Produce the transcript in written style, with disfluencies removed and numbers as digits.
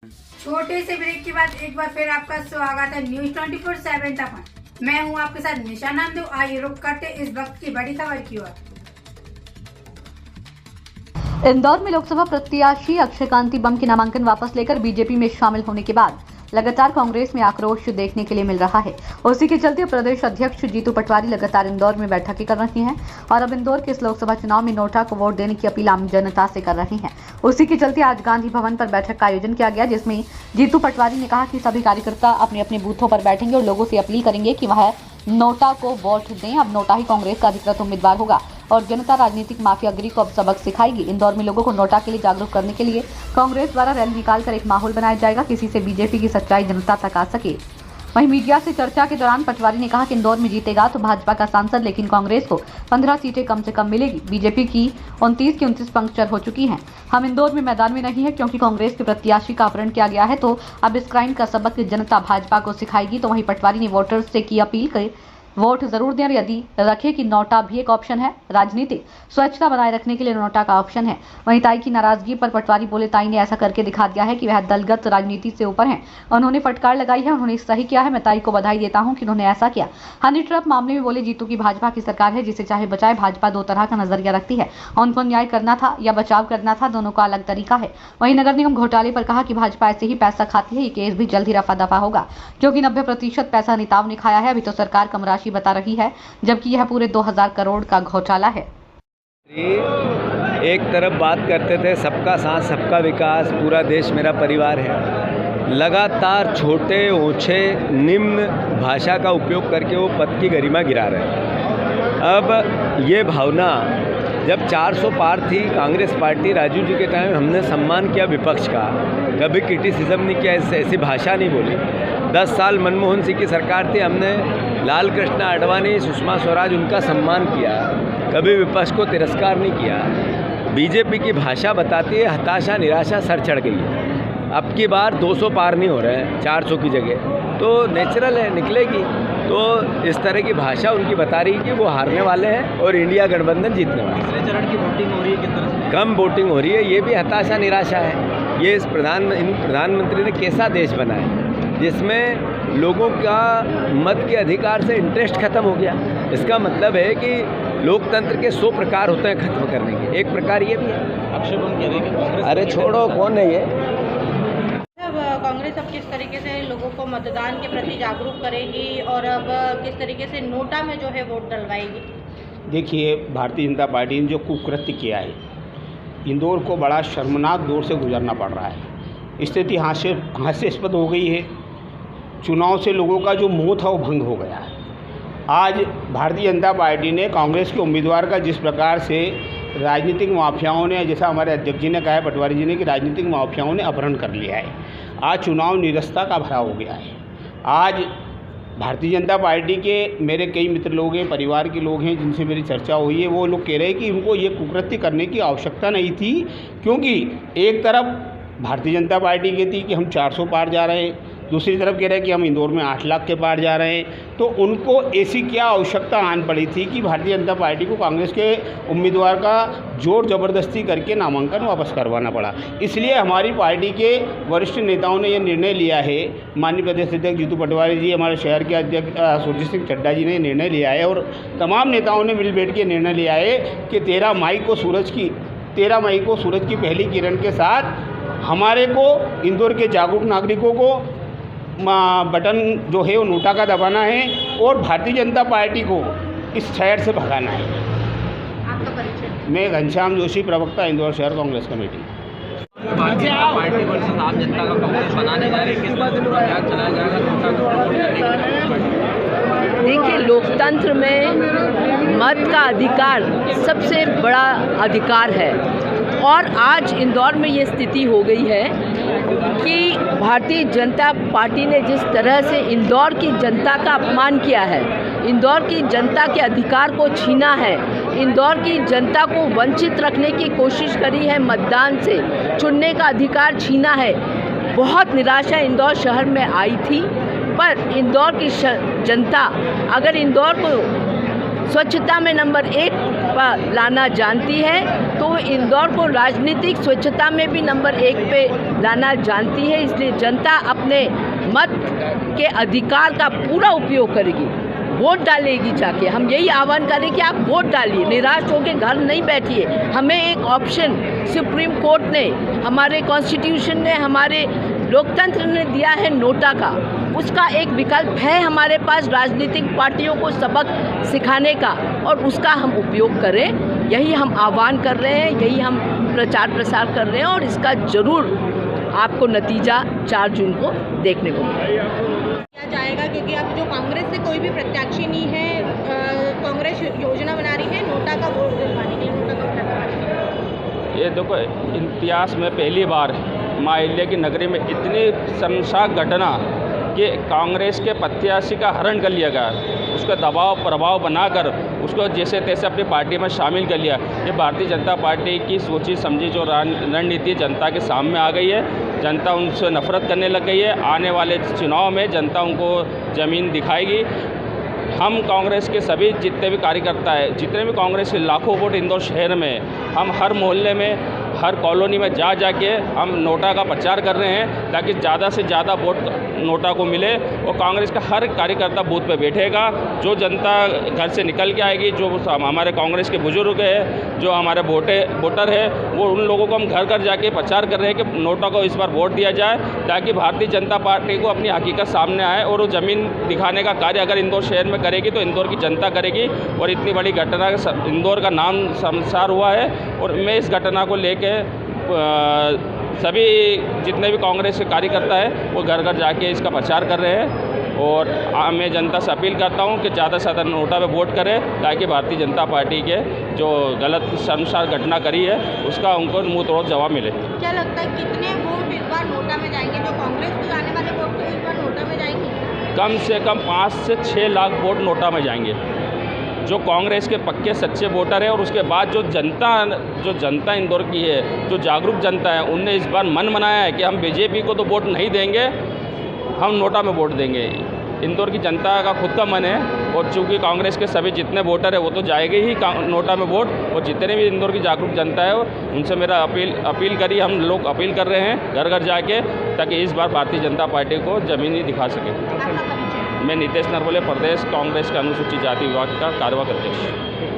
छोटे से ब्रेक के बाद एक बार फिर आपका स्वागत है न्यूज 24/7 तक। मैं हूं आपके साथ निशा नांदू। आइए रुक करते इस वक्त की बड़ी खबर की ओर। इंदौर में लोकसभा प्रत्याशी अक्षय कांति बम के नामांकन वापस लेकर बीजेपी में शामिल होने के बाद लगातार कांग्रेस में आक्रोश देखने के लिए मिल रहा है। उसी के चलते प्रदेश अध्यक्ष जीतू पटवारी लगातार इंदौर में बैठकें कर रही हैं और अब इंदौर के इस लोकसभा चुनाव में नोटा को वोट देने की अपील आम जनता से कर रहे हैं। उसी के चलते आज गांधी भवन पर बैठक का आयोजन किया गया, जिसमें जीतू पटवारी ने कहा कि सभी कार्यकर्ता अपने अपने बूथों पर बैठेंगे और लोगों से अपील करेंगे कि वह नोटा को वोट दें। अब नोटा ही कांग्रेस का अधिकृत उम्मीदवार होगा और जनता राजनीतिक माफियागिरी को अब सबक सिखाएगी। इंदौर में लोगों को नोटा के लिए जागरूक करने के लिए कांग्रेस द्वारा रैली निकालकर एक माहौल बनाया जाएगा, किसी से बीजेपी की सच्चाई जनता तक आ सके। वहीं मीडिया से चर्चा के दौरान पटवारी ने कहा कि इंदौर में जीतेगा तो भाजपा का सांसद, लेकिन कांग्रेस को 15 सीटें कम से कम मिलेगी। बीजेपी की 29 की 29 पंक्चर हो चुकी हैं। हम इंदौर में मैदान में नहीं है क्योंकि कांग्रेस के प्रत्याशी का अपहरण किया गया है, तो अब इस क्राइम का सबक जनता भाजपा को सिखाएगी। तो वहीं पटवारी ने वोटर्स से की अपील कर वोट जरूर दें और यदि रखे कि नोटा भी एक ऑप्शन है। राजनीतिक स्वच्छता बनाए रखने के लिए नोटा का ऑप्शन है। वहीं ताई की नाराजगी पर पटवारी बोले, ताई ने ऐसा करके दिखा दिया है कि वह दलगत राजनीति से ऊपर हैं। उन्होंने फटकार लगाई है, उन्होंने सही किया है। मैं ताई को बधाई देता हूं कि उन्होंने ऐसा किया। हनी ट्रैप मामले में बोले, जीतू की भाजपा की सरकार है, जिसे चाहे बचाए। भाजपा दो तरह का नजरिया रखती है, उनको न्याय करना था या बचाव करना था, दोनों का अलग तरीका है। वहीं नगर निगम घोटाले पर कहा कि भाजपा ऐसे ही पैसा खाती है, ये केस भी जल्द ही रफा दफा होगा क्योंकि 90% पैसा नेताओं ने खाया है। अभी तो सरकार कम राशि बता रही है, जबकि यह पूरे 2000 करोड़ का घोटाला है। एक तरफ बात करते थे सबका साथ सबका विकास, पूरा देश मेरा परिवार है। लगातार छोटे ऊंचे निम्न भाषा का उपयोग करके वो पद की गरिमा गिरा रहे हैं। अब ये भावना जब 400 पार थी, कांग्रेस पार्टी राजू जी के टाइम हमने सम्मान किया विपक्ष का, कभी क्रिटिसिज्म नहीं किया, ऐसी भाषा नहीं बोली। 10 साल मनमोहन सिंह की सरकार थी, हमने लाल कृष्ण आडवाणी, सुषमा स्वराज, उनका सम्मान किया, कभी विपक्ष को तिरस्कार नहीं किया। बीजेपी की भाषा बताती है हताशा, निराशा सर चढ़ गई है। अब की बार 200 पार नहीं हो रहे हैं, 400 की जगह, तो नेचुरल है निकलेगी। तो इस तरह की भाषा उनकी बता रही है कि वो हारने वाले हैं और इंडिया गठबंधन जीतने वाला है। तीसरे चरण की वोटिंग हो रही है, किस तरह से कम वोटिंग हो रही है, ये भी हताशा निराशा है। ये इस प्रधानमंत्री ने कैसा देश बनाया जिसमें लोगों का मत के अधिकार से इंटरेस्ट खत्म हो गया। इसका मतलब है कि लोकतंत्र के 100 प्रकार होते हैं खत्म करने के, एक प्रकार ये भी है। अक्षय बम कह रहे हैं कि कांग्रेस, अरे छोड़ो, कौन है ये? कांग्रेस अब किस तरीके से लोगों को मतदान के प्रति जागरूक करेगी और अब किस तरीके से नोटा में जो है वोट डलवाएगी? देखिए, भारतीय जनता पार्टी ने जो कुकृत्य किया है, इंदौर को बड़ा शर्मनाक दौर से गुजरना पड़ रहा है। स्थिति हास्यास्पद हो गई है। चुनाव से लोगों का जो मोह था वो भंग हो गया है। आज भारतीय जनता पार्टी ने कांग्रेस के उम्मीदवार का जिस प्रकार से राजनीतिक माफियाओं ने, जैसा हमारे अध्यक्ष जी ने कहा है, पटवारी जी ने, कि राजनीतिक माफियाओं ने अपहरण कर लिया है। आज चुनाव निरस्ता का भरा हो गया है। आज भारतीय जनता पार्टी के मेरे कई मित्र लोग हैं, परिवार के लोग हैं जिनसे मेरी चर्चा हुई है, वो लोग कह रहे हैं कि उनको ये कुकृत्य करने की आवश्यकता नहीं थी, क्योंकि एक तरफ भारतीय जनता पार्टी कहती कि हम 400 पार जा रहे हैं, दूसरी तरफ कह रहे हैं कि हम इंदौर में 8 लाख के पार जा रहे हैं। तो उनको ऐसी क्या आवश्यकता आन पड़ी थी कि भारतीय जनता पार्टी को कांग्रेस के उम्मीदवार का जोर ज़बरदस्ती करके नामांकन वापस करवाना पड़ा। इसलिए हमारी पार्टी के वरिष्ठ नेताओं ने यह निर्णय लिया है, माननीय प्रदेश अध्यक्ष जीतू पटवारी जी, हमारे शहर के अध्यक्ष सुरजीत सिंह चड्ढा जी ने निर्णय लिया है और तमाम नेताओं ने मिल बैठ के निर्णय लिया है कि 13 मई को सूरज की पहली किरण के साथ हमारे को इंदौर के जागरूक नागरिकों को बटन जो है वो नोटा का दबाना है और भारतीय जनता पार्टी को इस शहर से भगाना है। आपका परिचय? मैं घनश्याम जोशी, प्रवक्ता, इंदौर शहर Congress committee. Bharatiya Janata party versus आम जनता का कांग्रेस बनाने जा रही है, किस बात पर अभियान चलाया जाएगा? देखिए, लोकतंत्र में मत का अधिकार सबसे बड़ा अधिकार है और आज इंदौर में ये स्थिति हो गई है कि भारतीय जनता पार्टी ने जिस तरह से इंदौर की जनता का अपमान किया है, इंदौर की जनता के अधिकार को छीना है, इंदौर की जनता को वंचित रखने की कोशिश करी है, मतदान से चुनने का अधिकार छीना है। बहुत निराशा इंदौर शहर में आई थी, पर इंदौर की जनता अगर इंदौर को स्वच्छता में नंबर 1 पर लाना जानती है तो इंदौर को राजनीतिक स्वच्छता में भी नंबर 1 पे लाना जानती है। इसलिए जनता अपने मत के अधिकार का पूरा उपयोग करेगी, वोट डालेगी जाके। हम यही आह्वान करें कि आप वोट डालिए, निराश होकर घर नहीं बैठिए। हमें एक ऑप्शन सुप्रीम कोर्ट ने, हमारे कॉन्स्टिट्यूशन ने, हमारे लोकतंत्र ने दिया है नोटा का। उसका एक विकल्प है हमारे पास राजनीतिक पार्टियों को सबक सिखाने का, और उसका हम उपयोग करें। यही हम आह्वान कर रहे हैं, यही हम प्रचार प्रसार कर रहे हैं, और इसका ज़रूर आपको नतीजा 4 जून को देखने को मिलेगा। किया जाएगा, क्योंकि अब जो कांग्रेस से कोई भी प्रत्याशी नहीं है, कांग्रेस योजना बना रही है नोटा का वोट दिलवाने के लिए, नोटा का प्रत्याशी। ये देखो, इतिहास में पहली बार माहिल्या की नगरी में इतनी शर्मसार घटना कि कांग्रेस के प्रत्याशी का हरण कर लिया गया, उसका दबाव प्रभाव बनाकर उसको जैसे तैसे अपनी पार्टी में शामिल कर लिया। ये भारतीय जनता पार्टी की सोची समझी जो रणनीति जनता के सामने आ गई है। जनता उनसे नफरत करने लग गई है। आने वाले चुनाव में जनता उनको ज़मीन दिखाएगी। हम कांग्रेस के सभी जितने भी कार्यकर्ता हैं, जितने भी कांग्रेस के लाखों वोट इंदौर शहर में, हम हर मोहल्ले में, हर कॉलोनी में जा के हम नोटा का प्रचार कर रहे हैं, ताकि ज़्यादा से ज़्यादा वोट नोटा को मिले। और कांग्रेस का हर कार्यकर्ता बूथ पे बैठेगा। जो जनता घर से निकल के आएगी, जो हमारे कांग्रेस के बुजुर्ग हैं, जो हमारे वोटर है, वो उन लोगों को हम घर घर जाके प्रचार कर रहे हैं कि नोटा को इस बार वोट दिया जाए, ताकि भारतीय जनता पार्टी को अपनी हकीकत सामने आए। और वो ज़मीन दिखाने का कार्य अगर इंदौर शहर में करेगी तो इंदौर की जनता करेगी। और इतनी बड़ी घटना, इंदौर का नाम शर्मसार हुआ है। और मैं इस घटना को लेके सभी जितने भी कांग्रेस के कार्यकर्ता हैं वो घर घर जाके इसका प्रचार कर रहे हैं। और मैं जनता से अपील करता हूं कि ज़्यादा से ज़्यादा नोटा पे वोट करें, ताकि भारतीय जनता पार्टी के जो गलत शर्मसार घटना करी है उसका उनको मुंह तोड़ जवाब मिले। क्या लगता है कितने वोट इस बार नोटा में जाएंगे? जो कांग्रेस को जाने वाले वोट तो इस बार नोटा में जाएंगे। कम से कम 5 से 6 लाख वोट नोटा में जाएंगे, जो कांग्रेस के पक्के सच्चे वोटर है। और उसके बाद जो जनता इंदौर की है, जो जागरूक जनता है, उनने इस बार मन बनाया है कि हम बीजेपी को तो वोट नहीं देंगे, हम नोटा में वोट देंगे। इंदौर की जनता का खुद का मन है। और चूँकि कांग्रेस के सभी जितने वोटर है वो तो जाएंगे ही नोटा में वोट। और जितने भी इंदौर की जागरूक जनता है उनसे मेरा अपील करी, हम लोग अपील कर रहे हैं घर घर जाके, ताकि इस बार भारतीय जनता पार्टी को ज़मीनी दिखा सके। मैं नितेश नरवले, प्रदेश कांग्रेस के अनुसूचित जाति विभाग का कार्यवाहक अध्यक्ष।